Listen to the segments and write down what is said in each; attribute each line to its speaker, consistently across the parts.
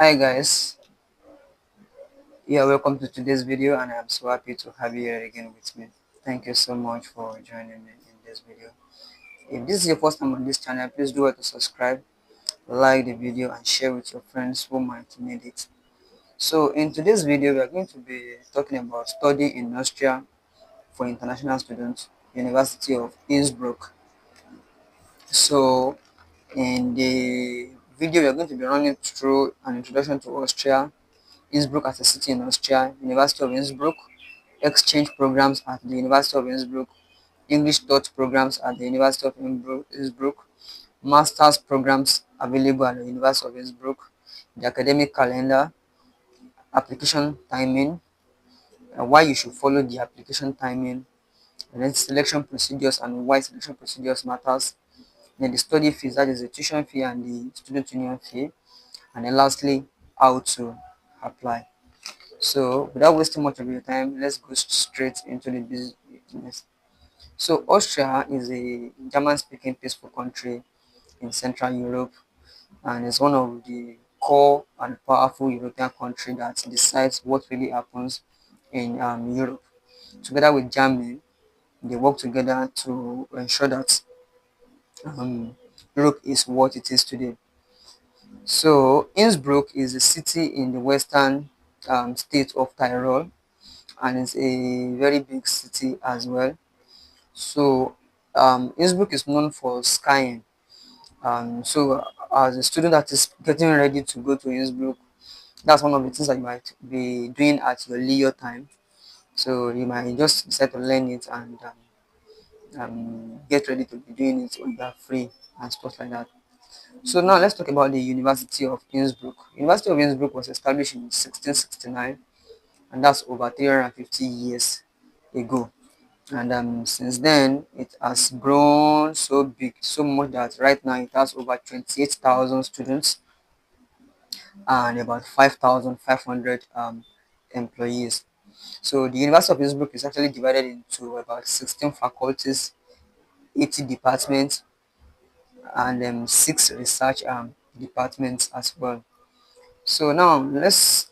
Speaker 1: Hi guys, yeah, welcome to today's video, and I'm so happy to have you here again with me. Thank you so much for joining me in this video. If this is your first time on this channel, please do to subscribe, like the video, and share with your friends who might need it. So in today's video, we are going to be talking about study in Austria for international students, University of Innsbruck. So in the video, we are going to be running through an introduction to Austria, Innsbruck as a city in Austria, University of Innsbruck, exchange programs at the University of Innsbruck, English taught programs at the University of Innsbruck, master's programs available at the University of Innsbruck, the academic calendar, application timing, why you should follow the application timing, and then selection procedures and why selection procedures matters, then the study fees, that is the tuition fee and the student union fee, and then lastly, how to apply. So without wasting much of your time, let's go straight into the business. So Austria is a German-speaking peaceful country in Central Europe, and is one of the core and powerful European country that decides what really happens in Europe. Together with Germany, they work together to ensure that um, Europe is what it is today. So Innsbruck is a city in the western state of Tyrol, and it's a very big city as well. So Innsbruck is known for skiing. So as a student that is getting ready to go to Innsbruck, that's one of the things that you might be doing at your leisure time. So you might just decide to learn it and get ready to be doing it when you are free and stuff like that. So now let's talk about the University of Innsbruck. University of Innsbruck was established in 1669, and that's over 350 years ago. And since then, it has grown so big, so much that right now it has over 28,000 students and about 5,500 employees. So the University of Innsbruck is actually divided into about 16 faculties, 80 departments, and six research departments as well. So now let's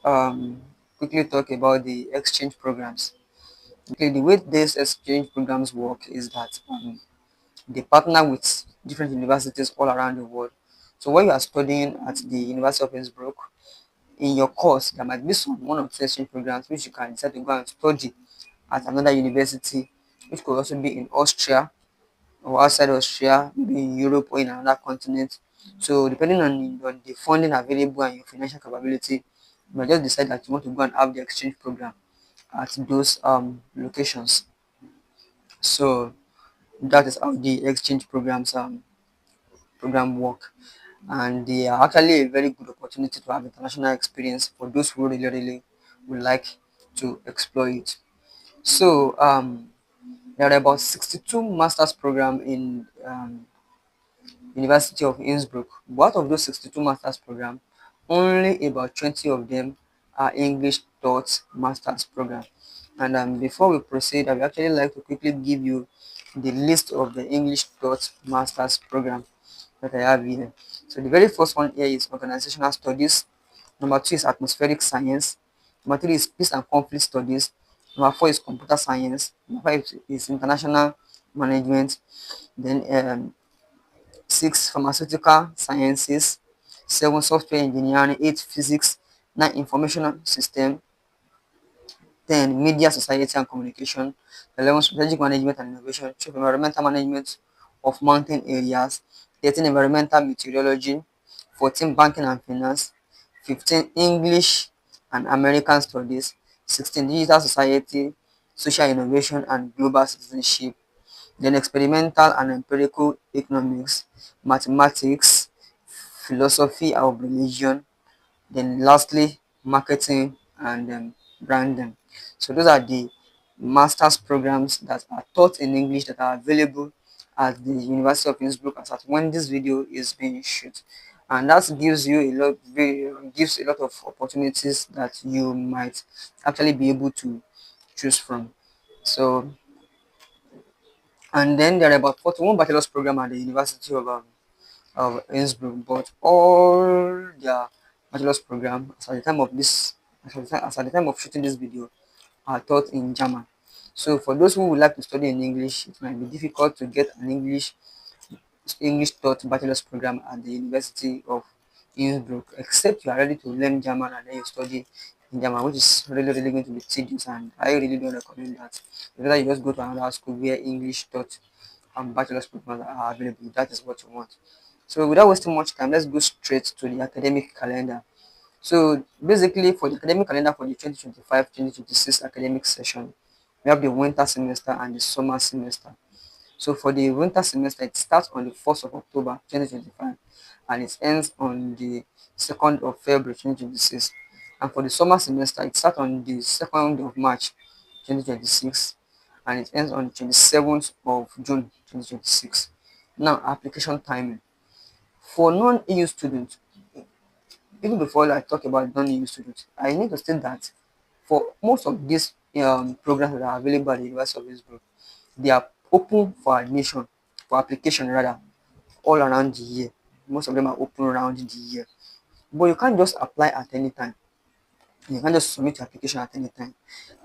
Speaker 1: quickly talk about the exchange programs. Okay, the way these exchange programs work is that they partner with different universities all around the world. So when you are studying at the University of Innsbruck, in your course, there might be some one or two exchange programs which you can decide to go and study at another university, which could also be in Austria or outside Austria, maybe in Europe or in another continent. So depending on the funding available and your financial capability, you might just decide that you want to go and have the exchange program at those locations. So that is how the exchange program work, and they are actually a very good opportunity to have international experience for those who really would like to explore it. So there are about 62 master's program in University of Innsbruck. But out of those 62 master's program, only about 20 of them are English taught master's program. And before we proceed, I would actually like to quickly give you the list of the English taught master's program that I have here. So the very first one here is organizational studies. Number two is atmospheric science. Number three is peace and conflict studies. Number four is computer science. Number five is international management. Then six pharmaceutical sciences. Seven software engineering. Eight physics. Nine information system. 10 media society and communication. 11 strategic management and innovation. 12 environmental management of mountain areas. 13 environmental meteorology. 14 banking and finance. 15 English and American studies. 16 digital society, social innovation and global citizenship. Then experimental and empirical economics, mathematics, philosophy of religion, then lastly, marketing and branding. So those are the master's programs that are taught in English that are available at the University of Innsbruck as at when this video is being shot. And that gives you a lot, gives a lot of opportunities that you might actually be able to choose from. So, and then there are about 41 bachelor's program at the University of Innsbruck, but all their bachelor's program as at the time of this, as at the time of shooting this video, are taught in German. So for those who would like to study in English, it might be difficult to get an English taught bachelor's program at the University of Innsbruck, except you are ready to learn German and then you study in German, which is really going to be tedious, and I really don't recommend that. Rather, you just go to another school where English taught bachelor's programs are available. That is what you want. So without wasting much time, let's go straight to the academic calendar. So basically, for the academic calendar for the 2025-2026 academic session, we have the winter semester and the summer semester. So for the winter semester, it starts on the 1st of October 2025 and it ends on the 2nd of February 2026. And for the summer semester, it starts on the 2nd of March 2026 and it ends on the 27th of June 2026. Now, application timing. For non-EU students, even before I talk about non-EU students, I need to state that for most of these programs that are available at the University of Innsbruck, they are open for admission, for application rather, all around the year. Most of them are open around the year. But you can't just apply at any time. You can't just submit your application at any time.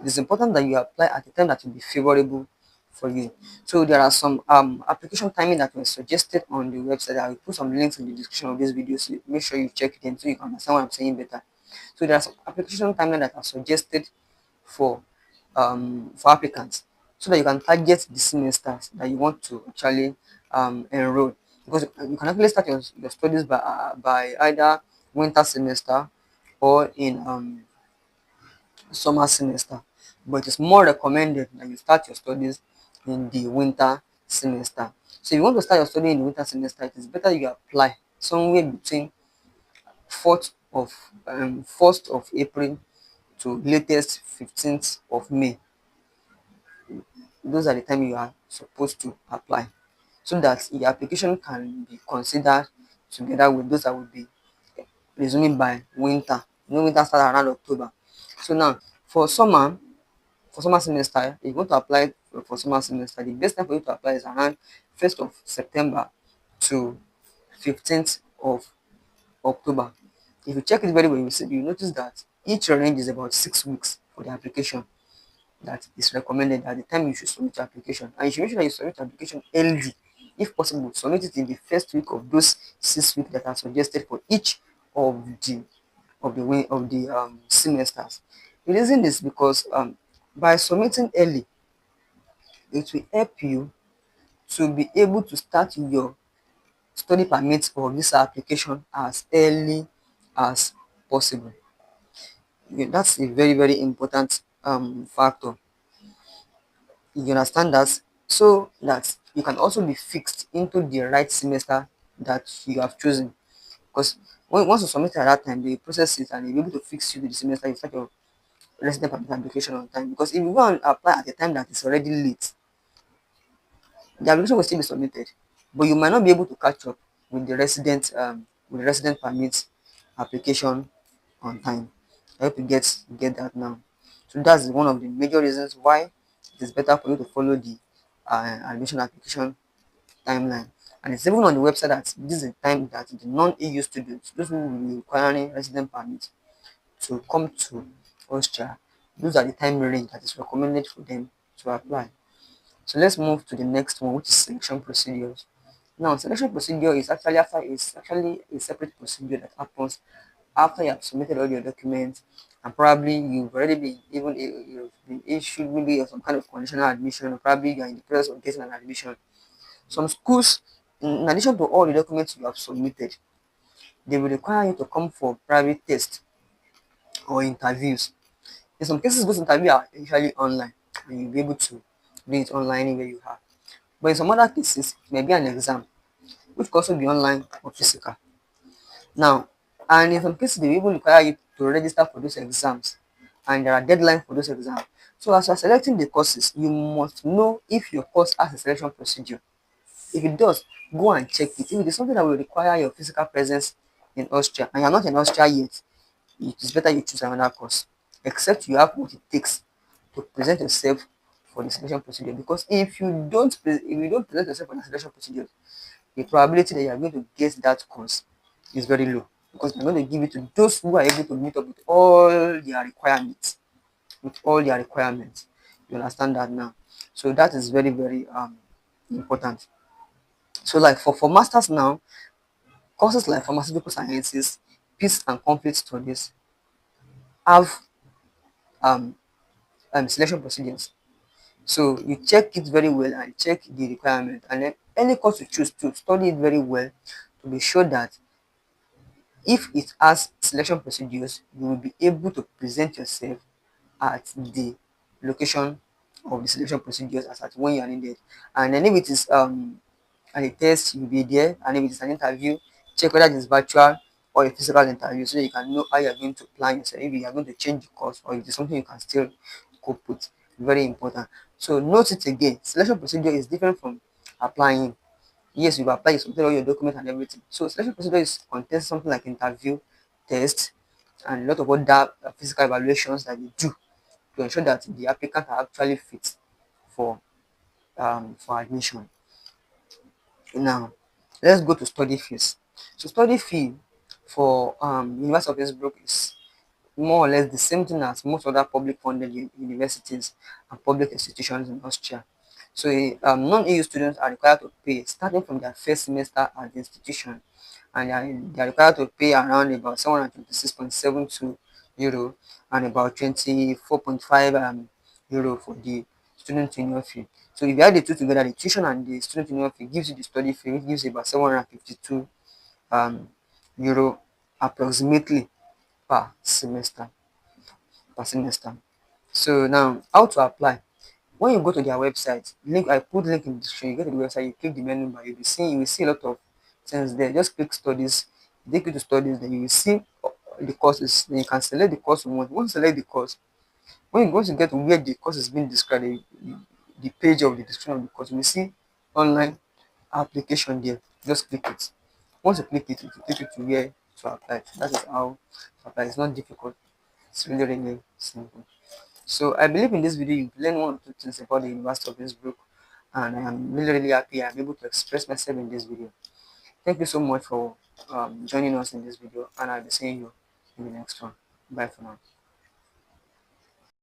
Speaker 1: It is important that you apply at the time that will be favorable for you. So there are some application timing that were suggested on the website. I will put some links in the description of this video, so make sure you check them so you can understand what I'm saying better. So there are some application timeline that are suggested for applicants so that you can target the semesters that you want to actually enroll, because you can actually start your studies by either winter semester or in summer semester, but it is more recommended that you start your studies in the winter semester. So if you want to start your study in the winter semester, it is better you apply somewhere between 4th of 1st of April to latest 15th of May. Those are the time you are supposed to apply so that your application can be considered together with those that will be resuming by winter. You know, winter starts around October. So now for summer semester, if you want to apply for summer semester, the best time for you to apply is around 1st of September to 15th of October. If you check it very well, you notice that each range is about 6 weeks for the application. That is recommended at the time you should submit your application. And you should make sure that you submit your application early. If possible, submit it in the first week of those 6 weeks that are suggested for each of the semesters. The reason is because by submitting early, it will help you to be able to start your study permit or visa application as early as possible. Yeah, that's a very important factor. You understand that, so that you can also be fixed into the right semester that you have chosen. Because once you submit at that time, they process it and they'll be able to fix you to the semester you start your resident permit application on time. Because if you go and apply at a time that is already late, the application will still be submitted, but you might not be able to catch up with the resident permit application on time. I hope you get that now. So that's one of the major reasons why it is better for you to follow the admission application timeline. And it's even on the website that this is the time that the non-EU students, those who will be requiring resident permit to come to Austria, those are the time range that is recommended for them to apply. So let's move to the next one, which is selection procedures. Now, selection procedure is actually a separate procedure that happens after you have submitted all your documents, and probably you've already been you've been issued maybe some kind of conditional admission, or probably you're in the process of getting an admission. Some schools, in addition to all the documents you have submitted, they will require you to come for private tests or interviews. In some cases, those interviews are usually online, and you'll be able to do it online anywhere you are. But in some other cases, it may be an exam, which could also be online or physical. Now, and in some cases, they will even require you to register for those exams, and there are deadlines for those exams. So, as you are selecting the courses, you must know if your course has a selection procedure. If it does, go and check it. If it is something that will require your physical presence in Austria, and you're not in Austria yet, it is better you choose another course, except you have what it takes to present yourself for the selection procedure. Because if you don't present yourself for the selection procedure, the probability that you are going to get that course is very low. because they're going to give it to those who are able to meet up with all their requirements. With all their requirements. You understand that now? So that is very, very important. So like for masters now, courses like pharmaceutical sciences, peace and conflict studies have um, selection procedures. So you check it very well and check the requirement, and then any course you choose to study it very well to be sure that if it has selection procedures, you will be able to present yourself at the location of the selection procedures as at when you are needed. And then if it is at a test, you'll be there, and if it is an interview, check whether it is virtual or a physical interview so that you can know how you are going to plan yourself, if you are going to change the course or if it is something you can still cope with. Very important. So note it again, selection procedure is different from applying. Yes, you apply, you submit all your documents and everything. So selection procedure is contains something like interview, test, and a lot of other physical evaluations that you do to ensure that the applicant are actually fit for admission. Now, let's go to study fees. So study fee for University of Innsbruck is more or less the same thing as most other public funded universities and public institutions in Austria. So non-EU students are required to pay starting from their first semester at the institution, and they are required to pay around about 726.72 euro and about 24.5 euro for the student union fee. So if you add the two together, the tuition and the student union fee gives you the study fee, which gives you about 752 um, euro approximately per semester per semester. So now, how to apply? When you go to their website, link I put link in the description. You go to the website, you click the menu bar, you will see a lot of things there. Just click studies, take you to studies, then you will see the courses. Then you can select the course you want. Once you select the course, once you get to where the course is being described, the page of the description of the course, you will see online application there. Just click it. Once you click it, it will take you to where to apply. That is how to apply. It's not difficult. It's really, really simple. So I believe in this video you've learned one or two things about the University of Innsbruck, and I am really, really happy I'm able to express myself in this video. Thank you so much for joining us in this video, and I'll be seeing you in the next one. Bye for now.